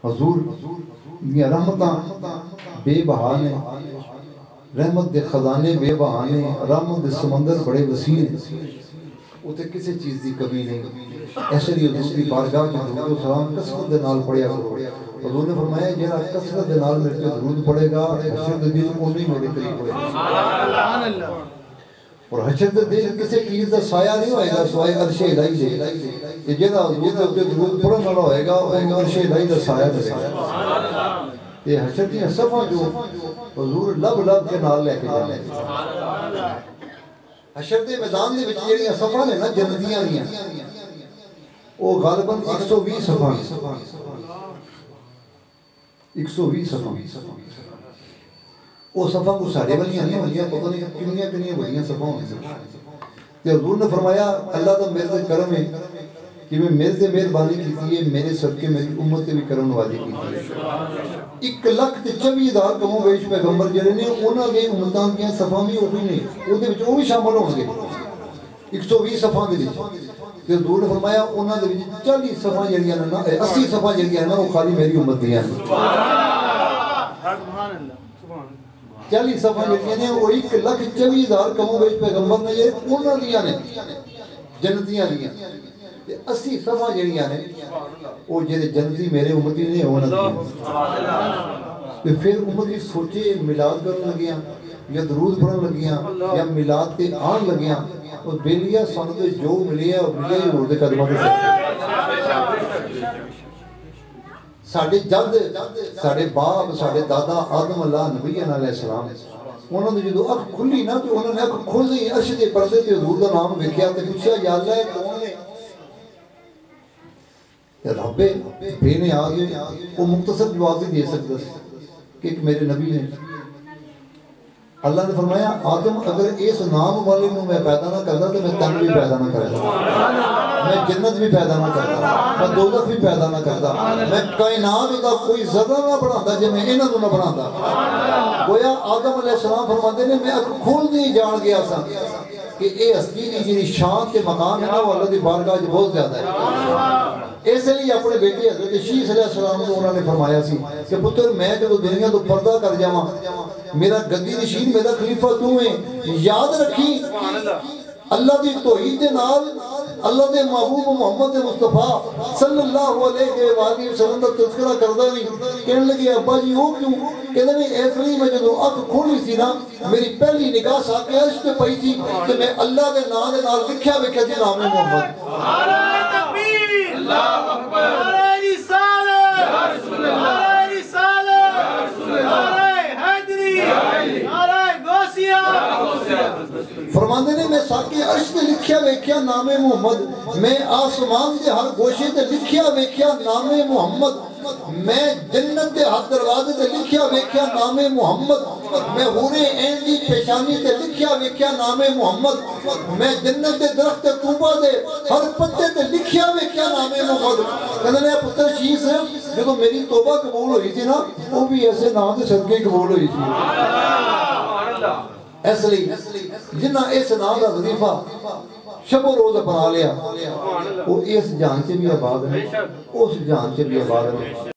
حضور یہ رحمتاں بے بہا نے، رحمت دے خزانے بے بہا نے، رحمت دے سمندر بڑے وسیع نے، اتنے کسی چیز دی کمی نہیں۔ ایسے لیے حضور کی بارگاہ جو درود و سلام کثرت دے نال پڑھیا کرو۔ حضور نے فرمایا جہاں کثرت دے نال میرے پہ درود پڑے گا حشر دے دن کو نہیں میرے قریب ہوئے گا، اور حشر دے دن کسی چیز دا سایہ نہیں ہوئے گا سوائے عرش الہی دے، کہ جہاں حضور دے اوپر درود پڑھن والا ہوئے گا وہ عرش الہی دا سایہ دے گا۔ یہ حشر دی صفحہ جو حضور لب لب کے نال لے کے جانے، حشر دے میدان دے وچ جڑیاں صفحہ نے نا جنتیاں دیاں، وہ غالباً 120 صفحہ 120 صفحہ، وہ صفحہ کو ساڑھے والیاں نہیں ہوندیاں، پتہ نہیں کنیاں بڑیاں صفحہ ہوندیاں۔ کہ حضور نے فرمایا اللہ دا میرے کرم ہے کہ میں میرے سے مہربانی کیتی ہے، میرے صدقے میری امت بھی کرم نوازی کیتی ہے۔ 1,24,000 کموں بیش پیغمبر جڑے نے انہاں دے امتاں دیاں صفحہ بھی وہی نہیں، وہ دے وچ وہ بھی شامل ہون گے 120 صفحہ دے وچ۔ کہ حضور نے فرمایا انہاں دے وچ 40 صفحہ جڑیاں نے نا 80 صفحہ جڑیاں نا وہ خالی میری امت دیاں ہیں۔ 40 صفحہ جڑیاں نے وہ 1,24,000 کموں بیش پیغمبر نے یہ انہاں دیاں نے جنتیاں دیاں، 80 صفحہ جڑیاں نے وہ جڑے جنتی میرے امتی نے انہاں دیاں۔ پھر امتی سوچے میلاد کرن لگیاں یا درود پڑھن لگیاں یا میلاد تے آن لگیاں، اور بیلیا سانو تے جو ملیا وہ ملیا ہی حضور دے قدماں تے ساڈے جد ساڈے باپ ساڈے دادا آدم اللہ نبی علیہ السلام انہوں نے جدو اکھ کھلی نا تو انہوں نے اکھ کھل دی عرش دے پردے تے حضور دا نام ویکھیا تے پوچھا یا اللہ ہے کون ہے؟ یا رب بے نے آ گئے وہ مختصر جواب بھی دے سکتا کہ ایک میرے نبی نے۔ اللہ نے فرمایا آدم اگر اس نام والے میں پیدا نہ کرتا تو میں تن بھی پیدا نہ کرتا، میں جنت بھی پیدا نہ کرتا، میں دوزخ بھی پیدا نہ کرتا، میں کائنات کا کوئی ذرہ نہ بناتا جے میں انہاں نوں نہ بناتا۔ گویا آدم علیہ السلام فرماتے نے میں اکھ کھول نہیں جان گیا سا کہ اے ہستی دی جڑی شان تے مقام ہے نا وہ اللہ دی بارگاہ وچ بہت زیادہ ہے۔ اس لیے اپنے بیٹے حضرت شیس علیہ السلام کو انہوں نے فرمایا سی کہ پتر میں جب دنیا تو پردہ کر جاواں میرا گدی نشین میرا خلیفہ تو ہے، یاد رکھی اللہ دی توحید دے نال اللہ دے محبوب محمد مصطفیٰ صلی اللہ علیہ وآلہ وسلم کا تذکرہ کردہ نہیں۔ کہنے لگے ابا جی وہ کیوں؟ کہنے لگے ایس لیے میں جدو اکھ کھولی سی نا میری پہلی نگاہ ساکے عرش پہ پئی تھی کہ میں اللہ دے نام دے نال لکھیا ویکھیا جی نام محمد۔ نعرہ تکبیر، اللہ اکبر، نعرہ رسالت، نعرہ رسالت، نعرہ حیدری، نعرہ غوثیہ۔ فرماندے نے میں ساکے عرش تے لکھیا ویکھیا نام محمد، میں آسمان دے ہر گوشے تے لکھیا ویکھیا نام محمد، میں جنت دے ہر دروازے تے لکھیا ویکھیا نام محمد، میں حور عین دی پیشانی تے لکھیا ویکھیا نام محمد، میں جنت دے درخت طوبہ دے ہر پتے تے لکھیا ویکھیا نام محمد۔ کہنے لیا پتر شیس ہے جب میری توبہ قبول ہوئی تھی نا وہ بھی ایسے نام دے صدقے قبول ہوئی تھی۔ اس لیے جنہ اس نام دا وظیفہ شب و روز اپنا لیا وہ اس جان سے بھی آباد ہے اس جان سے بھی آباد ہے۔